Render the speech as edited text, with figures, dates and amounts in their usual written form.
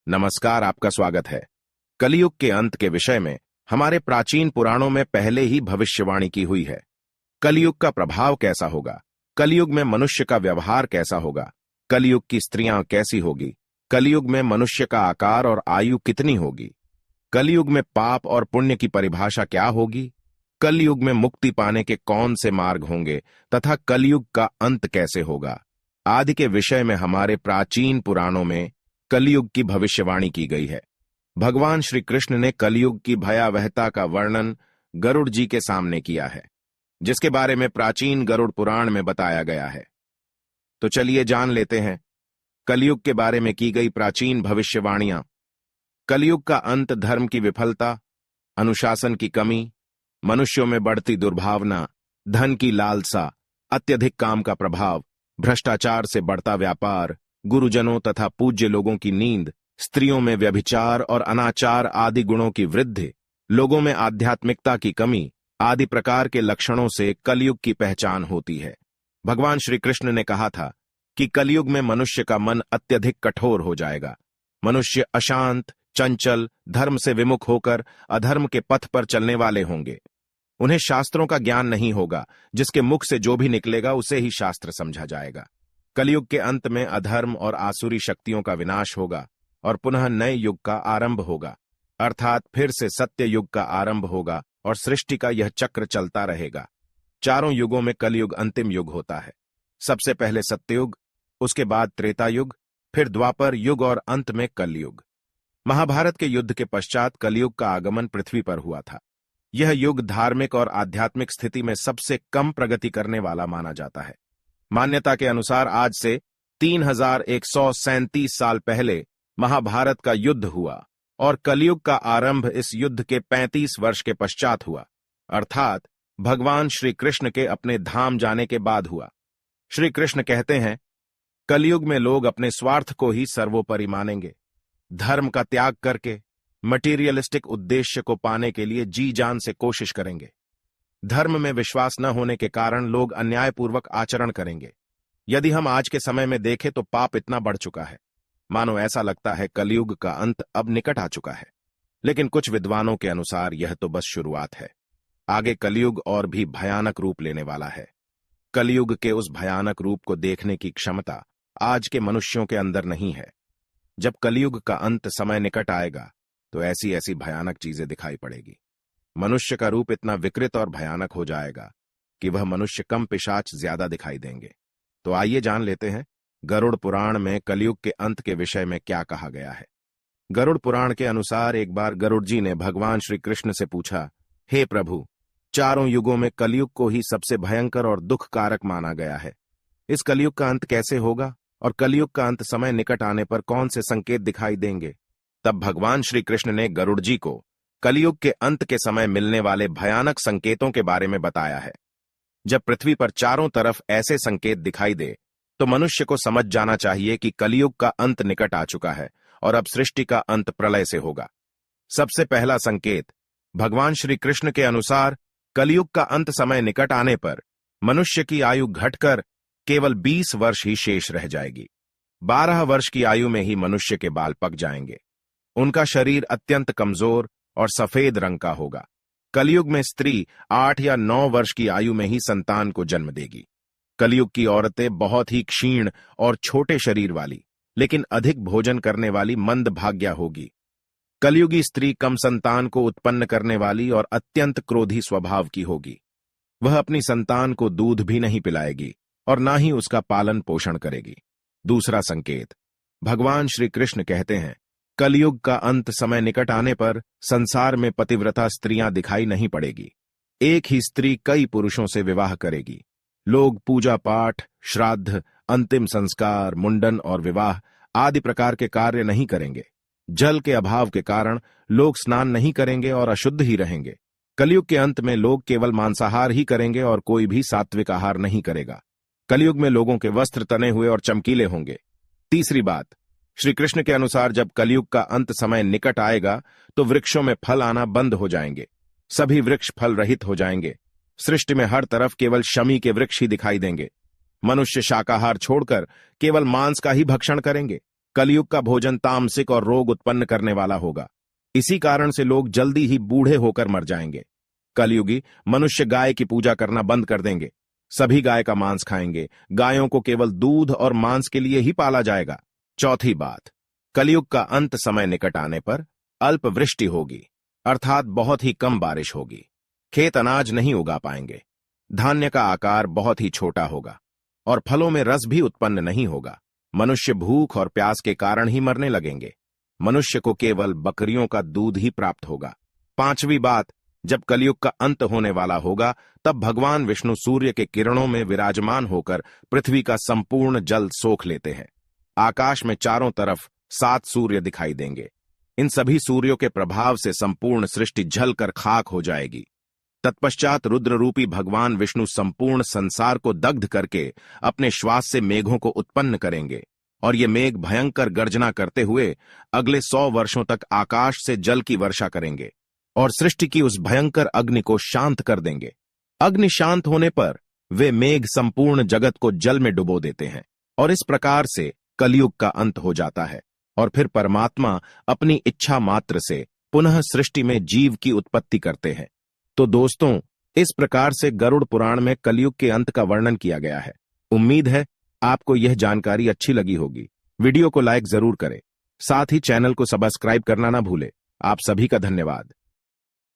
नमस्कार, आपका स्वागत है। कलयुग के अंत के विषय में हमारे प्राचीन पुराणों में पहले ही भविष्यवाणी की हुई है। कलयुग का प्रभाव कैसा होगा, कलयुग में मनुष्य का व्यवहार कैसा होगा, कलयुग की स्त्रियां कैसी होगी, कलयुग में मनुष्य का आकार और आयु कितनी होगी, कलयुग में पाप और पुण्य की परिभाषा क्या होगी, कलयुग में मुक्ति पाने के कौन से मार्ग होंगे तथा कलयुग का अंत कैसे होगा आदि के विषय में हमारे प्राचीन पुराणों में कलयुग की भविष्यवाणी की गई है। भगवान श्री कृष्ण ने कलयुग की भयावहता का वर्णन गरुड़ जी के सामने किया है, जिसके बारे में प्राचीन गरुड़ पुराण में बताया गया है। तो चलिए जान लेते हैं कलयुग के बारे में की गई प्राचीन भविष्यवाणियां। कलयुग का अंत धर्म की विफलता, अनुशासन की कमी, मनुष्यों में बढ़ती दुर्भावना, धन की लालसा, अत्यधिक काम का प्रभाव, भ्रष्टाचार से बढ़ता व्यापार, गुरुजनों तथा पूज्य लोगों की नींद, स्त्रियों में व्यभिचार और अनाचार आदि गुणों की वृद्धि, लोगों में आध्यात्मिकता की कमी आदि प्रकार के लक्षणों से कलयुग की पहचान होती है। भगवान श्री कृष्ण ने कहा था कि कलयुग में मनुष्य का मन अत्यधिक कठोर हो जाएगा। मनुष्य अशांत, चंचल, धर्म से विमुख होकर अधर्म के पथ पर चलने वाले होंगे। उन्हें शास्त्रों का ज्ञान नहीं होगा, जिसके मुख से जो भी निकलेगा उसे ही शास्त्र समझा जाएगा। कलयुग के अंत में अधर्म और आसुरी शक्तियों का विनाश होगा और पुनः नए युग का आरंभ होगा, अर्थात फिर से सत्य युग का आरंभ होगा और सृष्टि का यह चक्र चलता रहेगा। चारों युगों में कलयुग अंतिम युग होता है। सबसे पहले सत्ययुग, उसके बाद त्रेता युग, फिर द्वापर युग और अंत में कलयुग। महाभारत के युद्ध के पश्चात कलयुग का आगमन पृथ्वी पर हुआ था। यह युग धार्मिक और आध्यात्मिक स्थिति में सबसे कम प्रगति करने वाला माना जाता है। मान्यता के अनुसार आज से 3137 साल पहले महाभारत का युद्ध हुआ और कलयुग का आरंभ इस युद्ध के 35 वर्ष के पश्चात हुआ, अर्थात भगवान श्री कृष्ण के अपने धाम जाने के बाद हुआ। श्री कृष्ण कहते हैं, कलयुग में लोग अपने स्वार्थ को ही सर्वोपरि मानेंगे। धर्म का त्याग करके मटीरियलिस्टिक उद्देश्य को पाने के लिए जी जान से कोशिश करेंगे। धर्म में विश्वास न होने के कारण लोग अन्यायपूर्वक आचरण करेंगे। यदि हम आज के समय में देखें तो पाप इतना बढ़ चुका है, मानो ऐसा लगता है कलयुग का अंत अब निकट आ चुका है। लेकिन कुछ विद्वानों के अनुसार यह तो बस शुरुआत है। आगे कलयुग और भी भयानक रूप लेने वाला है। कलयुग के उस भयानक रूप को देखने की क्षमता आज के मनुष्यों के अंदर नहीं है। जब कलयुग का अंत समय निकट आएगा तो ऐसी ऐसी भयानक चीजें दिखाई पड़ेगी। मनुष्य का रूप इतना विकृत और भयानक हो जाएगा कि वह मनुष्य कम पिशाच ज्यादा दिखाई देंगे। तो आइए जान लेते हैं गरुड़ पुराण में कलयुग के अंत के विषय में क्या कहा गया है। गरुड़ पुराण के अनुसार एक बार गरुड़ जी ने भगवान श्री कृष्ण से पूछा, हे प्रभु, चारों युगों में कलयुग को ही सबसे भयंकर और दुख कारक माना गया है। इस कलयुग का अंत कैसे होगा और कलयुग का अंत समय निकट आने पर कौन से संकेत दिखाई देंगे? तब भगवान श्री कृष्ण ने गरुड़ जी को कलयुग के अंत के समय मिलने वाले भयानक संकेतों के बारे में बताया है। जब पृथ्वी पर चारों तरफ ऐसे संकेत दिखाई दे तो मनुष्य को समझ जाना चाहिए कि कलयुग का अंत निकट आ चुका है और अब सृष्टि का अंत प्रलय से होगा। सबसे पहला संकेत, भगवान श्री कृष्ण के अनुसार कलयुग का अंत समय निकट आने पर मनुष्य की आयु घटकर केवल 20 वर्ष ही शेष रह जाएगी। 12 वर्ष की आयु में ही मनुष्य के बाल पक जाएंगे। उनका शरीर अत्यंत कमजोर और सफेद रंग का होगा। कलयुग में स्त्री 8 या 9 वर्ष की आयु में ही संतान को जन्म देगी। कलयुग की औरतें बहुत ही क्षीण और छोटे शरीर वाली, लेकिन अधिक भोजन करने वाली मंदभाग्या होगी। कलयुगी स्त्री कम संतान को उत्पन्न करने वाली और अत्यंत क्रोधी स्वभाव की होगी। वह अपनी संतान को दूध भी नहीं पिलाएगी और ना ही उसका पालन पोषण करेगी। दूसरा संकेत, भगवान श्री कृष्ण कहते हैं, कलयुग का अंत समय निकट आने पर संसार में पतिव्रता स्त्रियां दिखाई नहीं पड़ेगी। एक ही स्त्री कई पुरुषों से विवाह करेगी। लोग पूजा पाठ, श्राद्ध, अंतिम संस्कार, मुंडन और विवाह आदि प्रकार के कार्य नहीं करेंगे। जल के अभाव के कारण लोग स्नान नहीं करेंगे और अशुद्ध ही रहेंगे। कलयुग के अंत में लोग केवल मांसाहार ही करेंगे और कोई भी सात्विक आहार नहीं करेगा। कलयुग में लोगों के वस्त्र तने हुए और चमकीले होंगे। तीसरी बात, श्री कृष्ण के अनुसार जब कलयुग का अंत समय निकट आएगा तो वृक्षों में फल आना बंद हो जाएंगे। सभी वृक्ष फल रहित हो जाएंगे। सृष्टि में हर तरफ केवल शमी के वृक्ष ही दिखाई देंगे। मनुष्य शाकाहार छोड़कर केवल मांस का ही भक्षण करेंगे। कलयुग का भोजन तामसिक और रोग उत्पन्न करने वाला होगा। इसी कारण से लोग जल्दी ही बूढ़े होकर मर जाएंगे। कलयुगी मनुष्य गाय की पूजा करना बंद कर देंगे। सभी गाय का मांस खाएंगे। गायों को केवल दूध और मांस के लिए ही पाला जाएगा। चौथी बात, कलयुग का अंत समय निकट आने पर अल्प वृष्टि होगी, अर्थात बहुत ही कम बारिश होगी। खेत अनाज नहीं उगा पाएंगे। धान्य का आकार बहुत ही छोटा होगा और फलों में रस भी उत्पन्न नहीं होगा। मनुष्य भूख और प्यास के कारण ही मरने लगेंगे। मनुष्य को केवल बकरियों का दूध ही प्राप्त होगा। पांचवी बात, जब कलयुग का अंत होने वाला होगा तब भगवान विष्णु सूर्य के किरणों में विराजमान होकर पृथ्वी का संपूर्ण जल सोख लेते हैं। आकाश में चारों तरफ 7 सूर्य दिखाई देंगे। इन सभी सूर्यों के प्रभाव से संपूर्ण सृष्टि जलकर खाक हो जाएगी। तत्पश्चात रुद्र रूपी भगवान विष्णु संपूर्ण संसार को दग्ध करके अपने श्वास से मेघों को उत्पन्न करेंगे और ये मेघ भयंकर गर्जना करते हुए अगले 100 वर्षों तक आकाश से जल की वर्षा करेंगे और सृष्टि की उस भयंकर अग्नि को शांत कर देंगे। अग्नि शांत होने पर वे मेघ संपूर्ण जगत को जल में डुबो देते हैं और इस प्रकार से कलयुग का अंत हो जाता है और फिर परमात्मा अपनी इच्छा मात्र से पुनः सृष्टि में जीव की उत्पत्ति करते हैं। तो दोस्तों, इस प्रकार से गरुड़ पुराण में कलयुग के अंत का वर्णन किया गया है। उम्मीद है आपको यह जानकारी अच्छी लगी होगी। वीडियो को लाइक जरूर करें, साथ ही चैनल को सब्सक्राइब करना ना भूलें। आप सभी का धन्यवाद।